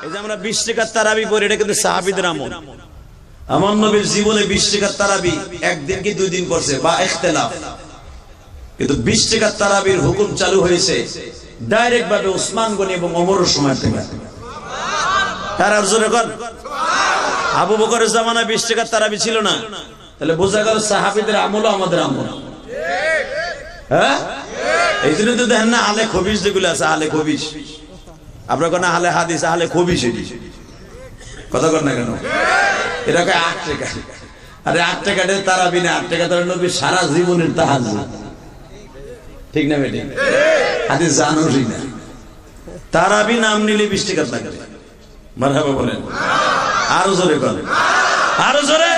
এই যে আমরা 20 টাকার তারাবি পড়ি, এটা কিন্তু সাহাবীদের আমল। আমার নবীর জীবনে 20 টাকার তারাবি একদিন কি 2 দিন পড়ছে বা ইখতিলাফ, কিন্তু 20 টাকার তারাবির হুকুম চালু হয়েছে ডাইরেক্ট ভাবে ওসমান গনি এবং ওমরের সময় থেকে। তার জোরে কর আবু বকরের জামানায় 20 টাকার তারাবি ছিল না, তাহলে বোঝা গেল সাহাবীদের আমল আমাদের আমল। হ্যাঁ, এই জন্য তো দেখেন না আলে খবিস যেগুলো আছে, আলে খবিস, আপনার কোন আলে হাদিস আলে খবিস, কথা কর না কেন? এটা 8 টাকা, আরে 8 টাকাতে তারাবি না, 8 টাকা তারা নবী সারা জীবনের তাহাজ্জুদ, ঠিক না বেটি? হাদিস জানোই না, তারাবি নাম নিলে 20 টাকা লাগবে। মারহাবা বলেন, আরো জোরে বলেন, আরো জোরে।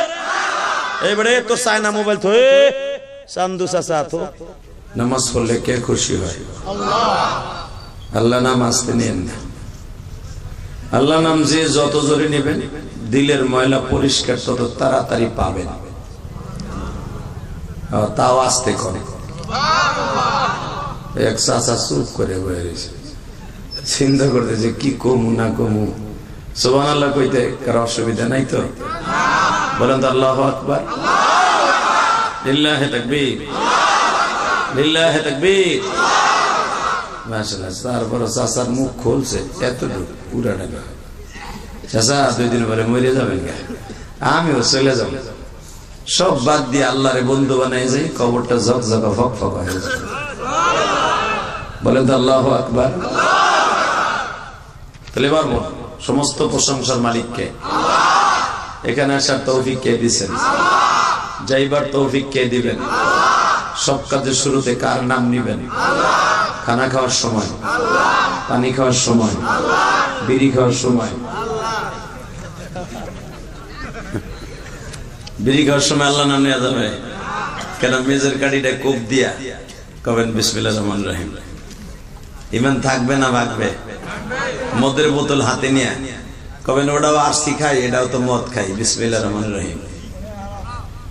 এবারে তো চায়না মোবাইল তো চান্দু চাচা তো নামাজ পড়লে কে খুশি হয়? আল্লাহ নাম আসতে নেন না। আল্লাহ নাম যে যত জোরে নেবেন দিলের ময়লা পরিষ্কার তত তাড়াতাড়ি পাবেন, তাও আসতে করে। এক চাচা চুপ করে বয়ে রয়েছে, চিন্তা করতে যে কি কমু না কমু। সুবহানাল্লাহ কইতে কারো অসুবিধা নাই তো? বলেন তো আল্লাহু আকবার, লিল্লাহি তাকবীর, লিল্লাহি তাকবীর। মাশাআল্লাহ। তারপর চাচার মুখ খুলছে এতটুকু পুরা টাকা। চাচা 2 দিন পরে মরে যাবেন, আমিও চলে যাব, সব বাদ দিয়ে আল্লাহরে বন্ধু বানাই যাই, কবরটা ঝকঝকা ফকফক হয়ে যায়। বলেন তো আল্লাহু আকবার। তাহলে এবার সমস্ত প্রশংসার মালিককে, এখানে আসার তৌফিক কে দিবেন, যাইবার তৌফিক কে দিবেন, সব কাজের শুরুতে কার নাম নিবেন? খানা খাওয়ার সময়, পানি খাওয়ার সময়, বিড়ি খাওয়ার সময়, বিড়ি খাওয়ার সময় আল্লাহ নাম নেওয়া যাবে কেন? মেজের কাঠিটা কোপ দিয়া কবেন বিসমিল্লাহির রহমানির রহিম। ইমান থাকবে না ভাগবে? মদের বোতল হাতে নিয়ে কবেন ওটাও আরসি খাই, এটাও তো মদ খাই, বিসমিল্লাহির রহমানির রহিম।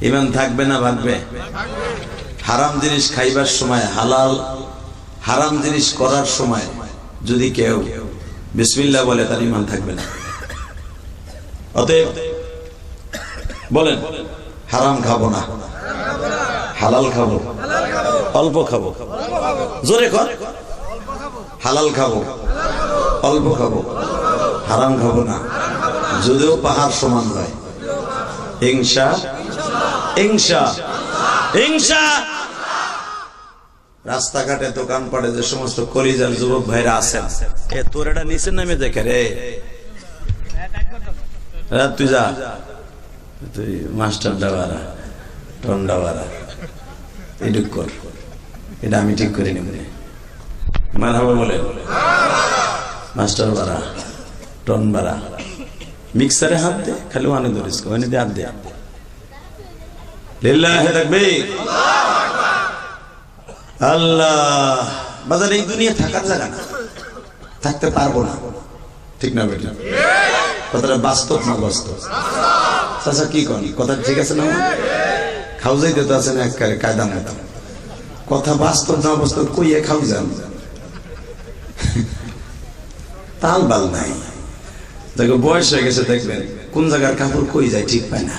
ইমান থাকবে না ভাগবে? হারাম জিনিস খাইবার সময়, হালাল হারাম জিনিস করার সময় যদি কেউ বিসমিল্লাহ বলে তার ইমান থাকবে না। অতএব বলেন হারাম খাবো না, হালাল খাবো, অল্প খাবো, জোরে কর, হালাল খাবো, অল্প খাবো, হারাম খাবো না, যদিও পাহাড় সমান হয়। হিংসা, হিংসা, হিংসা। রাস্তাঘাটে দোকানপাটে যে সমস্ত কলিজার যুবক ভাইরা আছেন, তোর এটা নিচে নামে দেখে রে, তুই যা, তুই মাস্টার ডাবারা টন ডাবারা এটুক কর, এটা আমি ঠিক করে নিব। মারহাবা বলে, মাস্টার বাড়া টন বাড়া, মিক্সারে হাত দে, খালি ওয়ানে ধরিস, ওয়ানে দিয়ে হাত দে। লিল্লাহি তাকবীর, আল্লাহ। বাজার এই দুনিয়া থাকার জায়গা না, থাকতে পারবো না, ঠিক না বেটা? কথাটা বাস্তব না বাস্তব? চাচা কি কন, কথা ঠিক আছে না? খাও যাইতে তো আছে না একেবারে কায়দা মতো, কথা বাস্তব না বাস্তব কইয়ে খাও যান, তাল বাল নাই। দেখো বয়স হয়ে গেছে, দেখবেন কোন জায়গার কাপড় কই যায় ঠিক পায় না।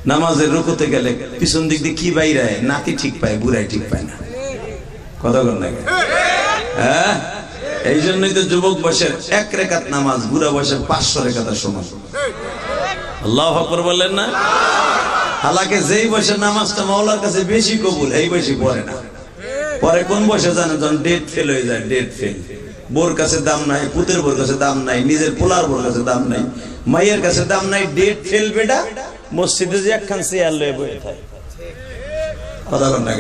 নামাজের রুকুতে গেলে পিছন দিক দিয়ে কি বাইরে নাতি ঠিক পায়, বুড়াই ঠিক পায় না, কথা বল না? হ্যাঁ, এই জন্যই তো যুবক বয়সের 1 রাকাত নামাজ বুড়া বয়সের 500 রাকাতের সমান। আল্লাহু আকবার বললেন না? হালাকে যেই বয়সের নামাজটা মাওলার কাছে বেশি কবুল, এই বয়সে পড়ে না। পরে কোন বয়সে জানেন? যখন ডেট ফেল হয়ে যায়, ডেট ফেল। বোর কাছে দাম নাই, পুতের বোর কাছে দাম নাই, নিজের পোলার বোর কাছে দাম নাই, মাইয়ের কাছে দাম নাই, ডেট ফেল বেটা মসজিদে যে একখান চেয়ার লয়ে বসে থাকে, কথা বল না?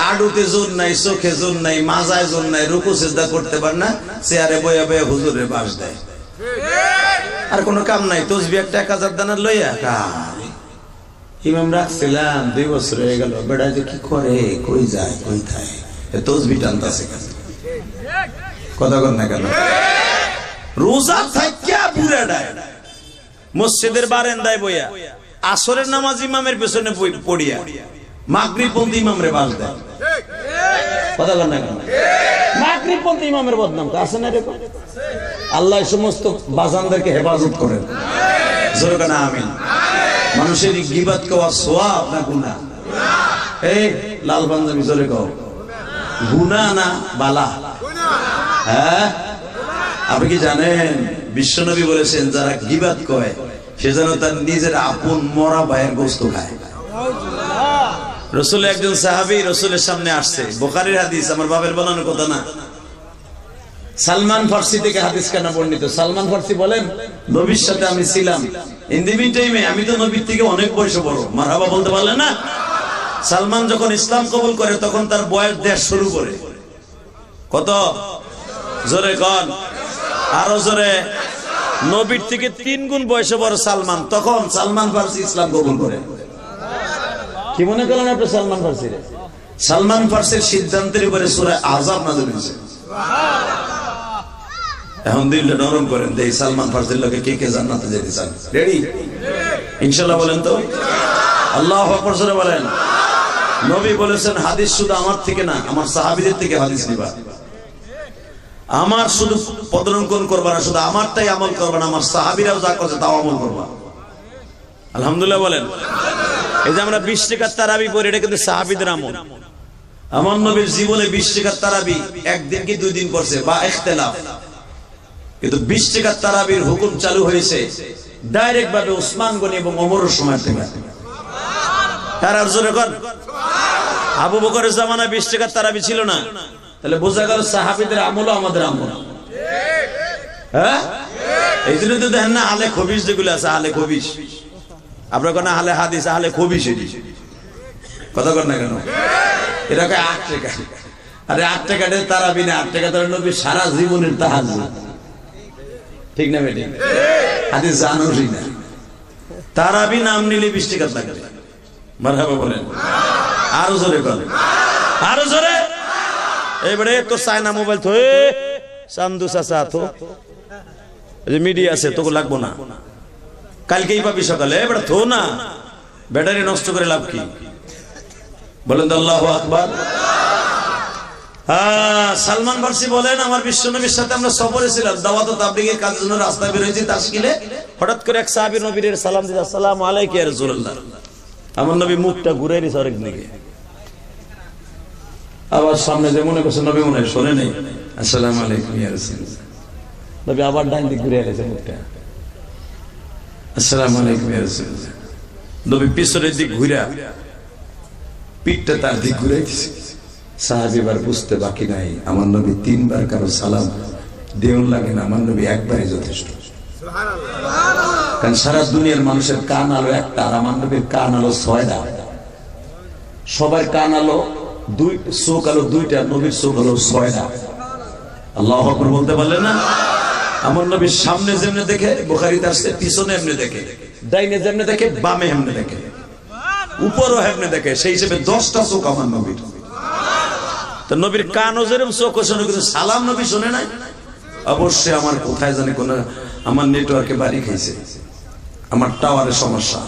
আডুতে জোর নাই, চোখে জোর নাই, মাজায় জোর নাই, রুকু সিজদা করতে পারে না, চেয়ারে বয়ে বয়ে হুজুরের বাস দেয়, আর কোনো কাম নাই। তসবিহ একটা 1000 দানার লইয়া ইমাম রাখছিলাম 2 বছর হয়ে গেল, বেটা যে কি করে, কই যায়, কই থাকে, তসবিহ টানতাছে, কথা বল না কেন? রোজা থাকিয়া বুড়াডা মসজিদের বারান্দায় বইয়া আসরের নামাজ ইমামের পেছনে পড়িয়া মাগরিব পন্থী ইমামরে বাস দেয়, কথা বল না কেন? মাগরিব পন্থী ইমামের বদনাম আছে না রে? আল্লাহ এই সমস্ত বাজানদেরকে হেফাজত করেন, জোরে কানা আমিন। মানুষের গীবাত কওয়া সওয়াব না গুনাহ? এই লাল পাঞ্জাবি জোরে কও, গুনাহ না বালা? হ্যাঁ, আপনি কি জানেন বিশ্বনবী বলেছেন যারা গীবাত করে সে যেন তার নিজের আপন মরা ভাইয়ের গোশত খায়। রাসূল একজন সাহাবী রাসূলের সামনে আসছে, বুখারীর হাদিস, আমার বাবার বানানোর কথা না। সালমান ফার্সি থেকে হাদিস কেন বর্ণিত? সালমান ফার্সি বলেন নবীর সাথে আমি ছিলাম, ইন দি মিন টাইমে আমি তো নবীর থেকে অনেক বয়সে বড়। মারহাবা বলতে পারলেন না? সালমান যখন ইসলাম কবুল করে তখন তার বয়স 1.5 শুরু করে। কত? জোরে কোন, আরো জোরে। নবীর থেকে 3 গুণ বয়সে বড় সালমান, তখন সালমান ফার্সি ইসলাম কবুল করে। কি মনে করেন আপনি সালমান ফার্সি? সালমান ফার্সির সিদ্ধান্তের উপরে সূরা আযাব নাযিল হয়েছে। এখন দিলটা নরম করেন, এই সালমান ফার্সির লোকে কে কে জান্নাতে যেতে চান? রেডি ইনশাআল্লাহ বলেন তো? আল্লাহু আকবার জোরে বলেন। নবী বলেছেন হাদিস শুধু আমার থেকে না, আমার সাহাবীদের থেকে হাদিস নিবা। আমার শুধু পদলঙ্ঘন করবা না, শুধু আমারটাই আমল করবা না, আমার সাহাবীরাও যা করছে তাও আমল করবা। আলহামদুলিল্লাহ বলেন। এই যে আমরা 20 টাকার তারাবি পড়ি, এটা কিন্তু সাহাবীদের আমল। আমার নবীর জীবনে 20 টাকার তারাবি একদিন কি 2 দিন পড়ছে বা ইখতিলাফ, কিন্তু 20 টাকার তারাবির হুকুম চালু হয়েছে ডাইরেক্ট ভাবে ওসমান গনি এবং ওমরের সময় থেকে। তারা জোরে কোন, আবু বকরের জামানায় 20 টাকার তারাবি ছিল না, তাহলে বোঝা গেল সাহাবীদের আমল আমাদের আমল। হ্যাঁ, এই জন্য তো দেখেন না আলে খবিস যেগুলো আছে, আলে খবিস, আপনার কোন আলে হাদিস, আলে খবিস, কথা কর না কেন? এরা কয় 8 টাকা। আরে 8 টাকাতে তারাবি না, 8 টাকা তারা নবী সারা জীবনের তাহাজ্জুদ, ঠিক না বেটি? হাদিস জানোই না, তারাবি নাম নিলে 20 টাকা লাগে। মারহাবা বলেন, আরো জোরে বলেন, আরো জোরে। এবারে তো চায়না মোবাইল তো চান্দু চাচা তো মিডিয়া আছে, তোকে লাগবো না, কালকেই পাবি সকালে। এবারে থো না, ব্যাটারি নষ্ট করে লাভ কি? বলেন তো আল্লাহু আকবার। সালমান ফার্সি বলেন আমার বিশ্বনবীর সাথে আমরা সফরে ছিলাম, দাওয়াত ও তাবলীগের কাজের জন্য রাস্তায় বের হয়েছি তাশকিলে। হঠাৎ করে এক সাহাবী নবীর সালাম দিতে, আসসালামু আলাইকা ইয়া রাসূলুল্লাহ। আমার নবী মুখটা ঘুরাই দিয়েছে আরেক দিকে, আবার সামনে যে মনে করছে নবী মনে হয় শোনে নেই, আসসালামু আলাইকুম ইয়া রাসূলুল্লাহ। নবী আবার ডান দিকে ঘুরে গেছে মুখটা, আসসালামু আলাইকুম ইয়া রাসূলুল্লাহ। নবী পিছনের দিক ঘুরা পিঠটা তার দিক ঘুরাই দিয়েছে। সাহাবী বার বুঝতে বাকি নাই, আমার নবী 3 বার কারো সালাম দেউন লাগে না, আমার নবী একবারই যথেষ্ট। কারণ সারা দুনিয়ার মানুষের কান আলো একটা, আর আমার নবীর কান আলো 6টা। সবার কান আলো 2, চোখ আলো 2টা, নবীর চোখ আলো 6টা। আল্লাহু আকবার বলতে পারলেন না? আমার নবীর সামনে যেমনে দেখে, বুখারীতে আসছে, পিছনে এমনি দেখে, ডাইনে যেমনে দেখে, বামে এমনি দেখে, উপরও এমনি দেখে। সেই হিসেবে 10টা চোখ আমার নবীর। তো নবীর কানও যেরকম চোখ শোনে, কিন্তু সালাম নবী শোনে নাই। অবশ্যই আমার কোথায় জানি কোন আমার নেটওয়ার্কে বাড়ি খাইছে, আমার টাওয়ারের সমস্যা।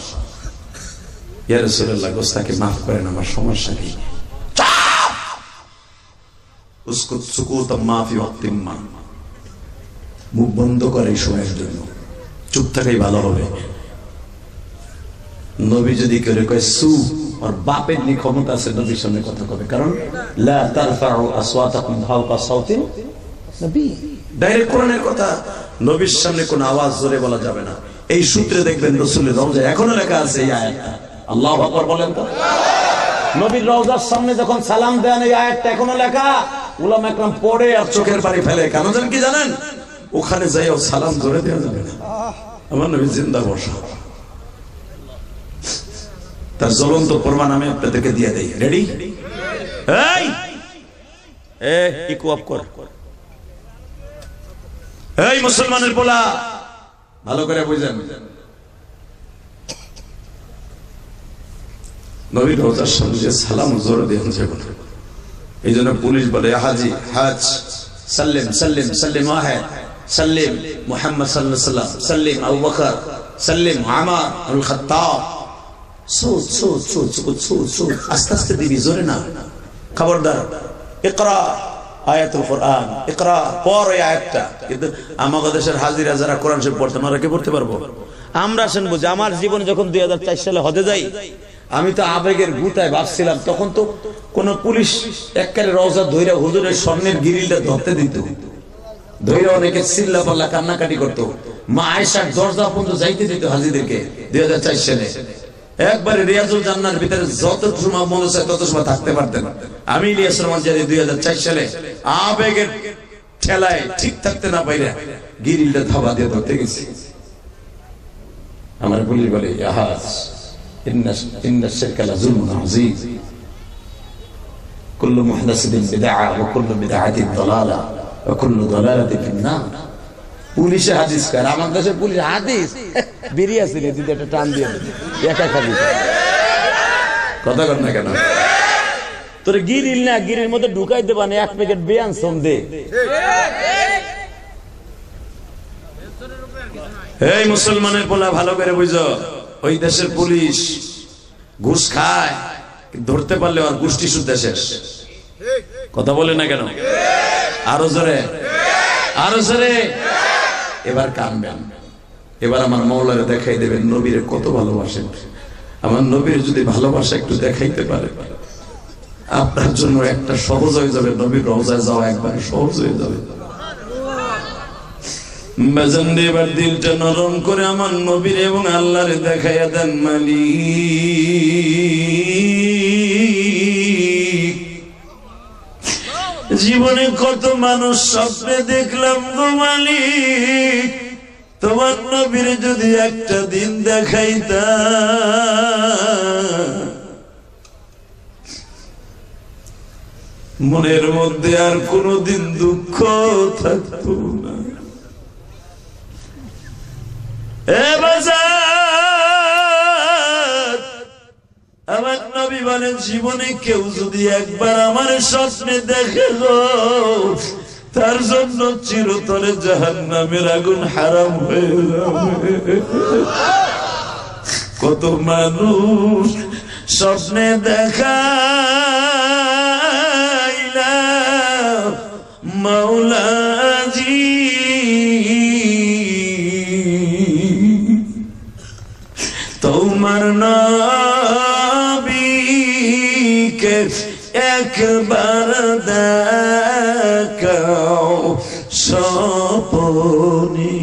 ইয়া রাসূলুল্লাহ গোস্তাকে মাফ করেন, আমার সমস্যা কি? উসকুত সুকুত মাফি ওয়াক্তিম মা, মুখ বন্ধ করে এই সময়ের জন্য, চুপ থাকাই ভালো হবে। নবী যদি করে কয় সু, আর বাপের নি ক্ষমতা আছে নবীর সামনে কথা কবে, কারণ লা তারফাউ আসওয়াতাকুম ফাওকা সাওতিন নবী, ডাইরেক্ট কোরআনের কথা, নবীর সামনে কোন আওয়াজ জোরে বলা যাবে না। এই সূত্রে দেখবেন রাসূলের রওজায় এখনো লেখা আছে এই আয়াতটা। আল্লাহু আকবার বলেন তো। নবীর রওজার সামনে যখন সালাম দেন, এই আয়াতটা এখনো লেখা। উলামা একরাম পড়ে আর চোখের পানি ফেলে, কেন জানেন কি জানেন? ওখানে যাইও সালাম জোরে দেওয়া যাবে না, আমার নবী জিন্দা বসা। তার জ্বলন্ত প্রমাণ আমি আপনাদেরকে দিয়ে দেই। রেডি? এই ইকো অফ কর। এই মুসলমানের পোলা, ভালো করে বুঝেন, নবীর রওজার সামনে যে সালাম জোরে দেন যাবে না। এই জন্য পুলিশ বলে হাজি হাজ সাল্লিম সাল্লিম সাল্লিম ওয়াহিদ সাল্লিম মুহাম্মদ সাল্লাল্লাহু আলাইহি ওয়াসাল্লাম সাল্লিম আবু বকর সাল্লিম উমর আল খাত্তাব। সুদ সুদ সুদ সুদ সুদ সুদ, আস্তে আস্তে দিবি, জোরে না। খবরদার, ইকরা আয়াতুল কোরআন ইকরা পড় এই আয়াতটা। কিন্তু আমাদের দেশের হাজিরা যারা কোরআন শরীফ পড়তে ওরা কি পড়তে পারবো? আমরা শুন বুঝি। আমার জীবনে যখন 2004 সালে হজে যাই, আমি তো আবেগের গুতায় ভাবছিলাম, তখন তো কোন পুলিশ এককালে রওজা ধইরা হুজুরের স্বর্ণের গ্রিলটা ধরতে দিত, ধইরা অনেকে চিল্লা পাল্লা কান্নাকাটি করতো। মা আয়েশার দরজা পর্যন্ত যাইতে দিত হাজিদেরকে 2004 সালে। একবারে রিয়াজুল জান্নার ভিতরে যত সময় মনে চায় তত সময় থাকতে পারতেন। আমি ইলিয়াস রহমান জানি 2004 সালে আবেগের ঠেলায় ঠিক থাকতে না পাইরা গ্রিলটা ধাবা দিয়ে ধরতে গেছি। আমার পুলিশ বলে ইয়াহাজ ইন্না শিরকা লাযুলমুন আযীম কুল্লু মুহদাসিতিন বিদআ ওয়া কুল্লু বিদআতিন দালালা ওয়া কুল্লু দালালাতিন ফিন-নার। পুলিশে হাদিস কার, আমার দেশের পুলিশ হাদিস বেরিয়ে আসে রে, দিতে একটা টান দিয়ে একা খাবি কথা কর না কেন? তোর গিরিল না, গিরির মধ্যে ঢুকাই দেবা না, এক প্যাকেট বেয়ান সম দে। এই মুসলমানের পোলা ভালো করে বুঝো, ওই দেশের পুলিশ ঘুষ খায়, ধরতে পারলে আর গোষ্ঠী শুদ্ধ শেষ। কথা বলে না কেন? আরো জোরে, আরো জোরে। এবার কানবেন, এবার আমার মওলারে দেখাই দেবেন নবীরে কত ভালোবাসেন। আমার নবীর যদি ভালোবাসা একটু দেখাইতে পারে, আপনার জন্য একটা সহজ হয়ে যাবে, নবীর রওজায় যাওয়া একবার সহজ হয়ে যাবে। এবার দিলটা নরম করে আমার নবীর এবং আল্লাহরে দেখাইয়া দেন মালিক। জীবনে কত মানুষ স্বপ্নে দেখলাম গো মালিক, তোমার নবীর যদি একটা দিন দেখাইতা, মনের মধ্যে আর কোনদিন দুঃখ থাকতো না। আমার নবী বলেন, জীবনে কেউ যদি একবার আমার স্বপ্নে দেখে গো, তার জন্য চিরতরে জাহান্নামের আগুন হারাম হয়ে যাবে। কত মানুষ স্বপ্নে দেখাইলা মাওলাজি, তোমার নবীকে একবার দেখাও স্বপ্নে।